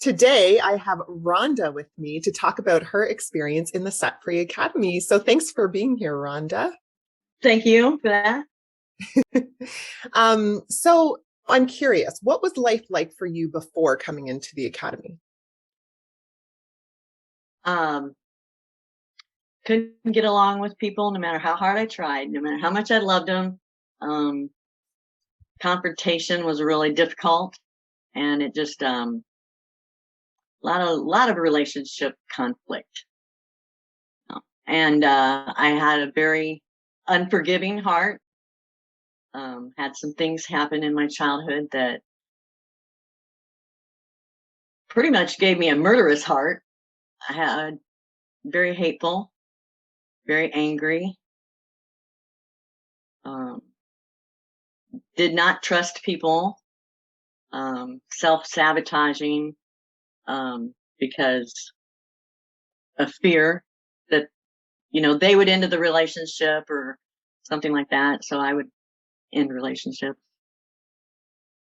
Today, I have Rhonda with me to talk about her experience in the Set Free Academy. So thanks for being here, Rhonda. Thank you for that. So I'm curious, what was life like for you before coming into the Academy? Um, couldn't get along with people no matter how hard I tried, no matter how much I loved them. Um, confrontation was really difficult, and it just lot of relationship conflict. And I had a very unforgiving heart. Had some things happen in my childhood that pretty much gave me a murderous heart. I had very hateful, very angry. Um, did not trust people, self-sabotaging, because of fear that, they would end the relationship or something like that. So I would end relationships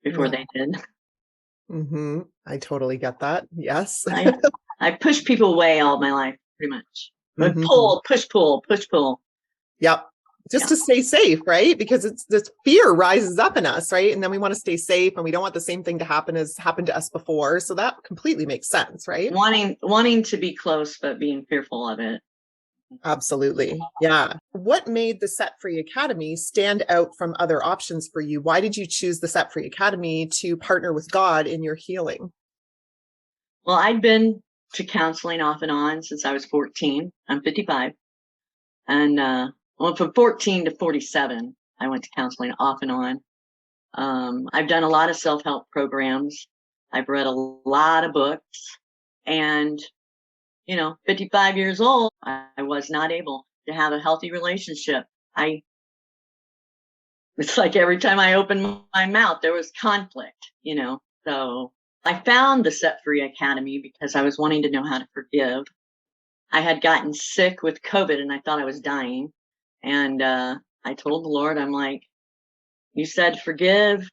before Yeah. they did. I totally get that. Yes. I I pushed people away all my life, pretty much. But hmm push, pull. Yep. Just Yeah. to stay safe, right? Because it's this fear rises up in us, right? And then we want to stay safe and we don't want the same thing to happen as happened to us before. So that completely makes sense, right? Wanting to be close, but being fearful of it. Absolutely. Yeah. What made the Set Free Academy stand out from other options for you? Why did you choose the Set Free Academy to partner with God in your healing? Well, I'd been to counseling off and on since I was 14. I'm 55. And well, from 14 to 47, I went to counseling off and on. I've done a lot of self-help programs. I've read a lot of books, and 55 years old, I was not able to have a healthy relationship. It's like every time I opened my mouth, there was conflict. So I found the Set Free Academy because I was wanting to know how to forgive. I had gotten sick with COVID and I thought I was dying. And I told the Lord, I'm like, you said forgive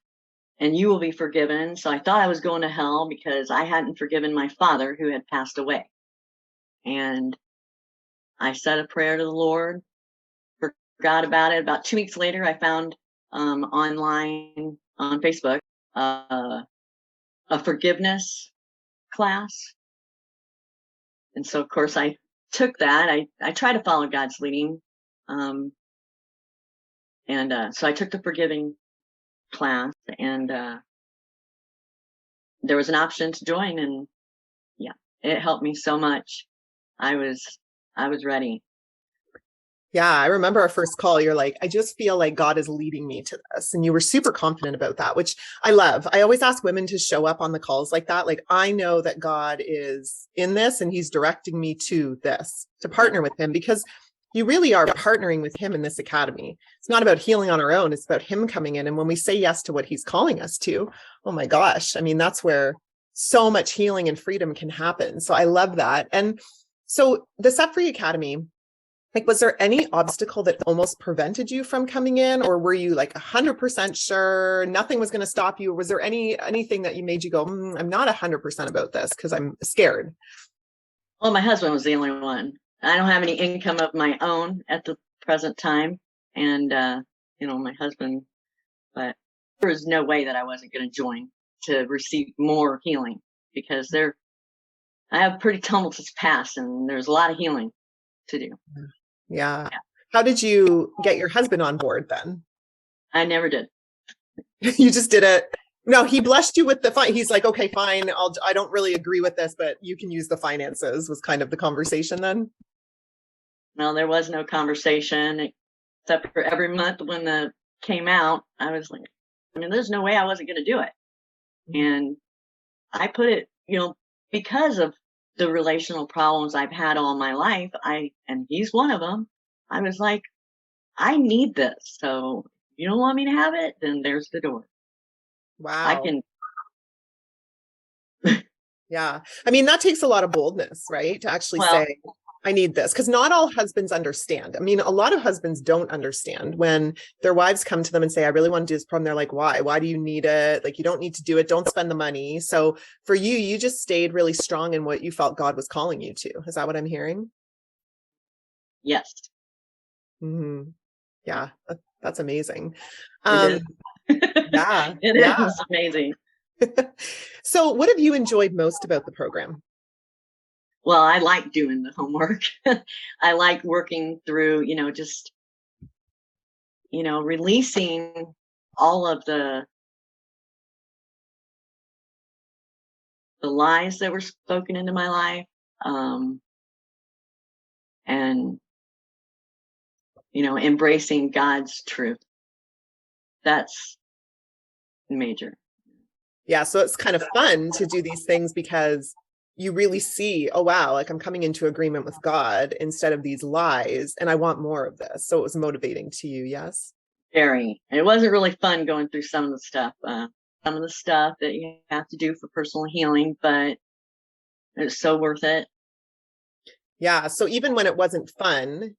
and you will be forgiven. So I thought I was going to hell because I hadn't forgiven my father who had passed away. And I said a prayer to the Lord, forgot about it. About 2 weeks later, I found online on Facebook uh, a forgiveness class. And so, of course, I took that. I try to follow God's leading. Um, and so I took the forgiving class, and there was an option to join, and yeah, it helped me so much. I was I was ready. Yeah, I remember our first call. You're like, I just feel like God is leading me to this. And you were super confident about that, which I love. I always ask women to show up on the calls like that. Like, I know that God is in this and he's directing me to this, to Yeah. partner with him, because you really are partnering with him in this academy. It's not about healing on our own. It's about him coming in. And when we say yes to what he's calling us to, oh my gosh, I mean, that's where so much healing and freedom can happen. So I love that. And so the Set Free Academy, like, was there any obstacle that almost prevented you from coming in, or were you like 100% sure nothing was going to stop you? Or was there anything that you made you go, I'm not 100% about this because I'm scared? Well, my husband was the only one. I don't have any income of my own at the present time, and my husband. But there was no way that I wasn't going to join to receive more healing because I have a pretty tumultuous past, and there's a lot of healing to do. Yeah. Yeah, How did you get your husband on board then? I never did. You just did it. No, he blessed you with the fine. He's like, okay, fine. I don't really agree with this, but you can use the finances, was kind of the conversation then. No, there was no conversation except for every month when the came out. I was like, there's no way I wasn't going to do it. And I put it, because of the relational problems I've had all my life, and he's one of them. I was like, I need this. So if you don't want me to have it, then there's the door. I Wow. can. Yeah. I mean, that takes a lot of boldness, right? To actually Well, say. I need this, because not all husbands understand. I mean, a lot of husbands don't understand when their wives come to them and say, I really want to do this program. They're like, why do you need it? Like, you don't need to do it. Don't spend the money. So for you, you just stayed really strong in what you felt God was calling you to. Is that what I'm hearing? Yes. Mm-hmm. Yeah, that's amazing. It is. Yeah, It yeah. is amazing. So what have you enjoyed most about the program? Well, I like doing the homework. I like working through, just, releasing all of the lies that were spoken into my life. And, embracing God's truth. That's major. Yeah, so it's kind of fun to do these things because you really see, oh wow, like I'm coming into agreement with God instead of these lies, and I want more of this. So it was motivating to you, yes? Very. It wasn't really fun going through some of the stuff that you have to do for personal healing, but it's so worth it. Yeah, so even when it wasn't fun,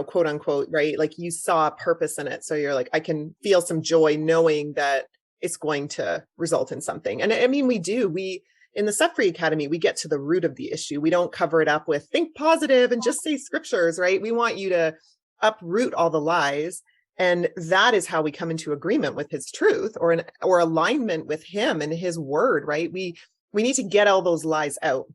quote unquote, right? Like you saw a purpose in it. So you're like, I can feel some joy knowing that it's going to result in something. And I mean, we in the Set Free Academy, we get to the root of the issue. We don't cover it up with think positive and just say scriptures, right? We want you to uproot all the lies. And that is how we come into agreement with his truth or alignment with him and his word, right? We need to get all those lies out.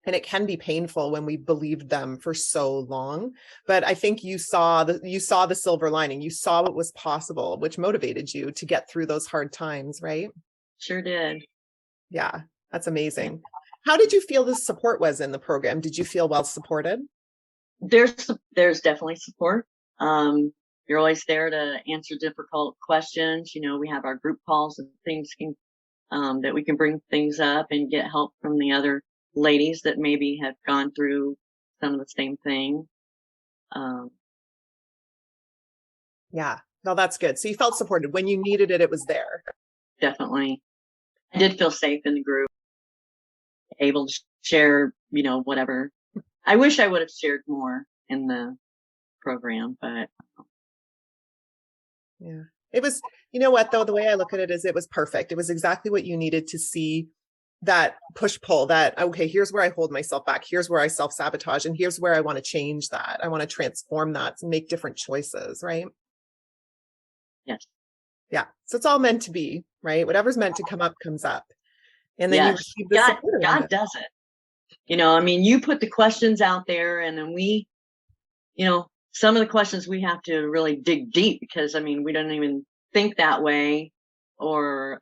And it can be painful when we believed them for so long. But I think you saw the silver lining. You saw what was possible, which motivated you to get through those hard times, right? Sure did. Yeah, that's amazing. How did you feel the support was in the program? Did you feel well supported? There's definitely support. You're always there to answer difficult questions. We have our group calls and things that we can bring things up and get help from the other ladies that maybe have gone through some of the same thing. Yeah, no, that's good. So you felt supported when you needed it. It was there. Definitely. I did feel safe in the group, able to share, whatever. I wish I would have shared more in the program, but yeah, it was, you know what, though, the way I look at it is it was perfect. It was exactly what you needed to see, that push pull, that, okay, here's where I hold myself back. Here's where I self-sabotage. And here's where I want to change that. I want to transform that and make different choices, right? yes. Yeah. So it's all meant to be, right? Whatever's meant to come up comes up. And then you Yes. receive the support. God does it. I mean, you put the questions out there and then we, some of the questions we have to really dig deep because, I mean, we don't even think that way or,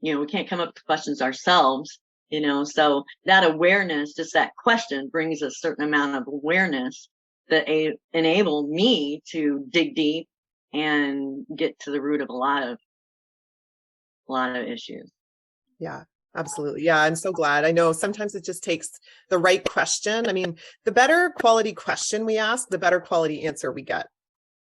we can't come up with questions ourselves, so that awareness, just that question brings a certain amount of awareness that enable me to dig deep and get to the root of a lot of issues. Yeah, absolutely. Yeah, I'm so glad. I know sometimes it just takes the right question. I mean, the better quality question we ask, the better quality answer we get.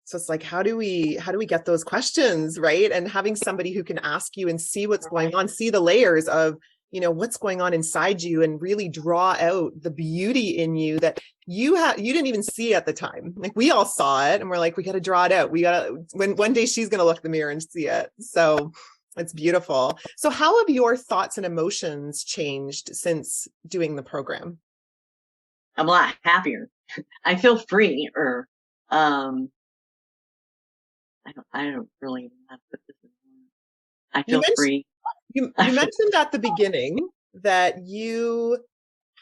So it's like, how do we get those questions, right? And having somebody who can ask you and see what's going on, see the layers of, what's going on inside you and really draw out the beauty in you that you didn't even see at the time. Like we all saw it and we're like, we got to draw it out. We got to, when one day she's going to look in the mirror and see it. So it's beautiful. So how have your thoughts and emotions changed since doing the program? I'm a lot happier. I feel free or, I don't really know how to put this in. I feel free. You mentioned at the beginning that you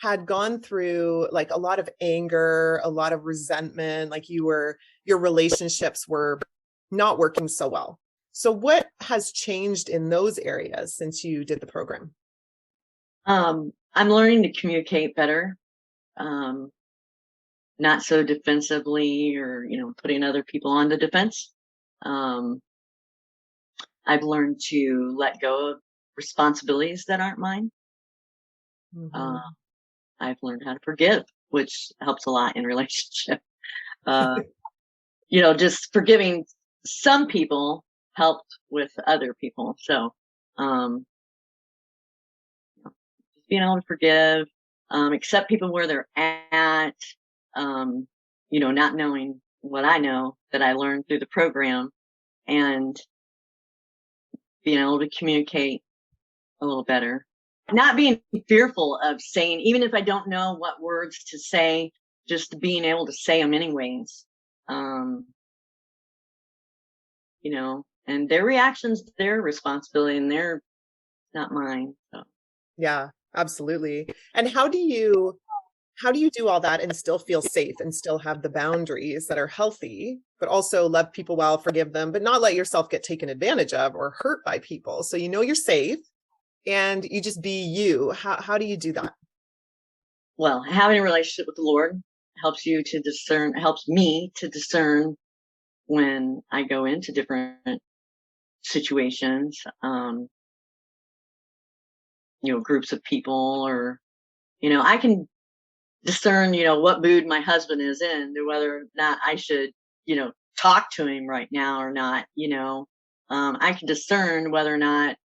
had gone through like a lot of anger, a lot of resentment, like your relationships were not working so well. So what has changed in those areas since you did the program? I'm learning to communicate better. Not so defensively or, putting other people on the defense. I've learned to let go of responsibilities that aren't mine. Mm-hmm. I've learned how to forgive, which helps a lot in relationship. Just forgiving some people helped with other people. So, just being able to forgive, accept people where they're at, not knowing what I know that I learned through the program, and being able to communicate a little better. Not being fearful of saying, even if I don't know what words to say, just being able to say them anyways. And their reactions, their responsibility, and they're not mine. So. Yeah, absolutely. And how do you do all that and still feel safe and still have the boundaries that are healthy, but also love people well, forgive them, but not let yourself get taken advantage of or hurt by people? So you're safe and you just be you. How do you do that? Well, having a relationship with the Lord helps me to discern when I go into different situations, groups of people, or, I can discern, what mood my husband is in, whether or not I should, talk to him right now or not. I can discern whether or not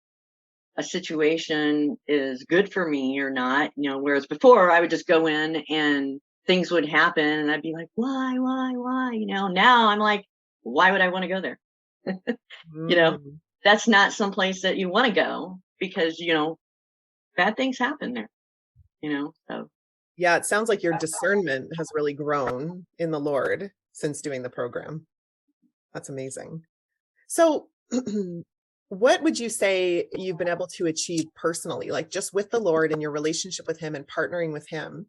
a situation is good for me or not, whereas before I would just go in and things would happen and I'd be like, why, now I'm like, why would I want to go there? That's not someplace that you want to go, because, bad things happen there, so. Yeah, it sounds like your discernment has really grown in the Lord since doing the program. That's amazing. So what would you say you've been able to achieve personally, like just with the Lord and your relationship with him and partnering with him?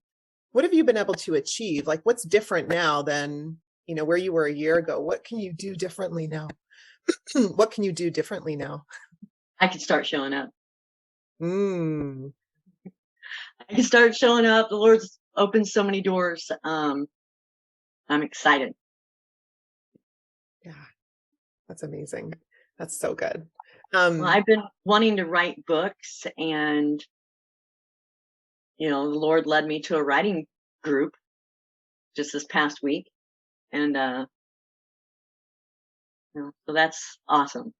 What have you been able to achieve? Like, what's different now than, where you were a year ago? What can you do differently now? What can you do differently now? I can start showing up. I can start showing up. The Lord's opened so many doors. I'm excited. Yeah, that's amazing. That's so good. Well, I've been wanting to write books, and the Lord led me to a writing group just this past week, and so that's awesome.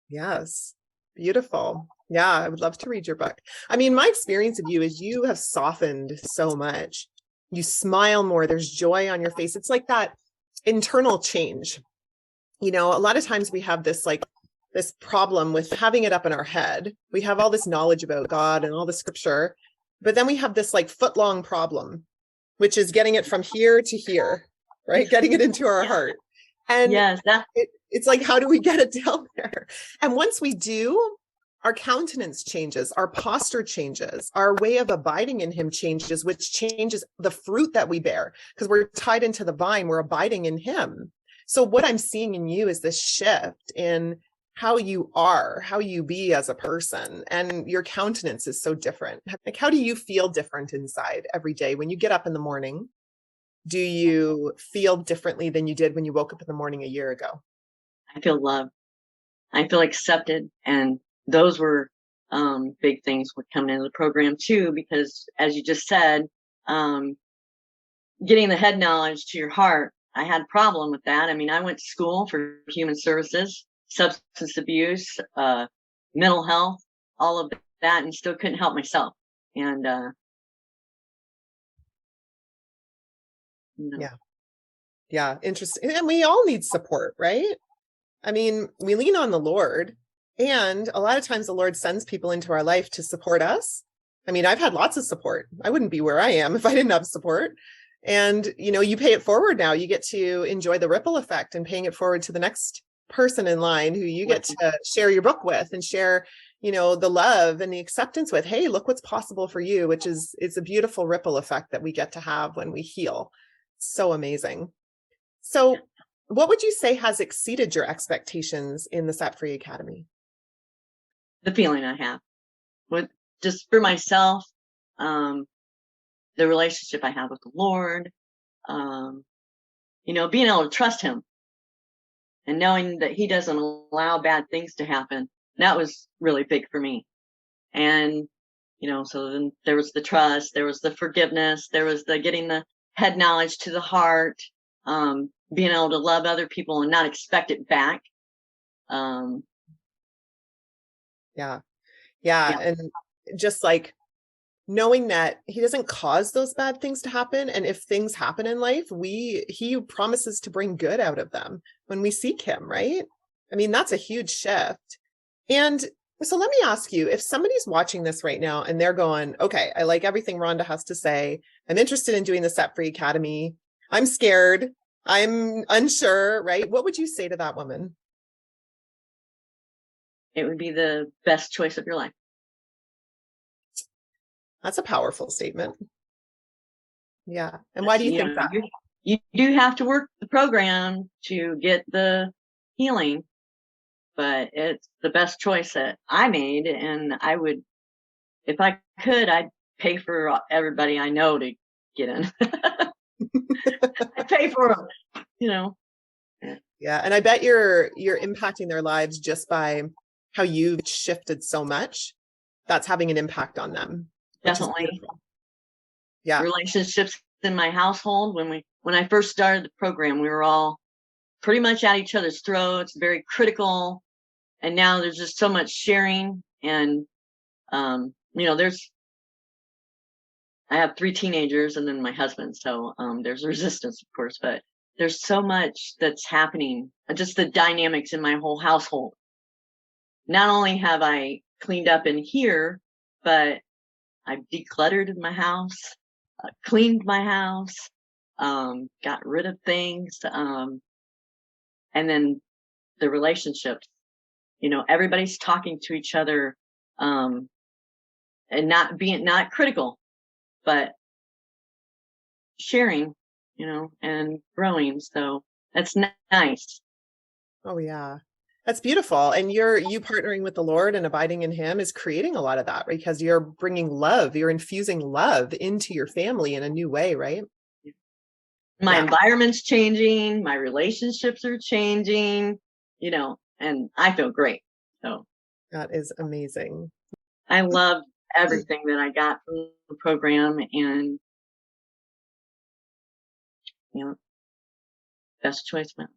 Yes, beautiful. Yeah, I would love to read your book. I mean, my experience of you is you have softened so much. You smile more. There's joy on your face. It's like that internal change. A lot of times we have this problem with having it up in our head. We have all this knowledge about God and all the scripture, but then we have this foot-long problem, which is getting it from here to here, right? Getting it into our heart. And yes, it's like, how do we get it down there? And once we do, our countenance changes, our posture changes, our way of abiding in him changes, which changes the fruit that we bear, because we're tied into the vine, we're abiding in him. So what I'm seeing in you is this shift in how you are, how you be as a person, and your countenance is so different. Like, how do you feel different inside every day when you get up in the morning? Do you feel differently than you did when you woke up in the morning a year ago? I feel loved. I feel accepted. And those were big things with coming into the program too, because as you just said, getting the head knowledge to your heart, I had a problem with that. I mean, I went to school for human services, substance abuse, mental health, all of that, and still couldn't help myself. And Yeah, interesting. And we all need support, right? I mean, we lean on the Lord, and a lot of times the Lord sends people into our life to support us. I mean, I've had lots of support. I wouldn't be where I am if I didn't have support. And, you pay it forward now. You get to enjoy the ripple effect and paying it forward to the next person in line who you get to share your book with and share, the love and the acceptance with. Hey, look what's possible for you, which is, it's a beautiful ripple effect that we get to have when we heal. So amazing. So what would you say has exceeded your expectations in the Set Free Academy? The feeling I have with just for myself, the relationship I have with the Lord, being able to trust him and knowing that he doesn't allow bad things to happen. That was really big for me. And, so then there was the trust, there was the forgiveness, there was the getting the head knowledge to the heart, being able to love other people and not expect it back. Yeah. And just like knowing that he doesn't cause those bad things to happen. And if things happen in life, he promises to bring good out of them when we seek him, right? I mean, that's a huge shift. And so let me ask you, if somebody's watching this right now and they're going, okay, I like everything Rhonda has to say. I'm interested in doing the Set Free Academy. I'm scared. I'm unsure, right? What would you say to that woman? It would be the best choice of your life. That's a powerful statement. Yeah. And why do you think that? You do have to work the program to get the healing, but it's the best choice that I made. And I would, if I could, I'd pay for everybody I know to get in. I'd pay for them, you know. Yeah. And I bet you're impacting their lives just by how you've shifted so much. That's having an impact on them. Definitely. Yeah. Relationships in my household, when I first started the program, we were all pretty much at each other's throats, very critical. And now there's just so much sharing. And I have 3 teenagers and then my husband. So there's resistance, of course, but there's so much that's happening. Just the dynamics in my whole household. Not only have I cleaned up in here, but I've decluttered my house, cleaned my house, got rid of things. And then the relationships, everybody's talking to each other, and not critical, but sharing, and growing. So that's nice. Oh yeah. That's beautiful. And you partnering with the Lord and abiding in him is creating a lot of that, right? Because you're bringing love, you're infusing love into your family in a new way, right? My environment's changing, my relationships are changing, and I feel great. So that is amazing. I love everything that I got from the program, and best choice, man.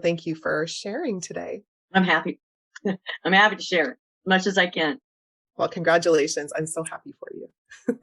Thank you for sharing today. I'm happy. I'm happy to share as much as I can. Well, congratulations. I'm so happy for you.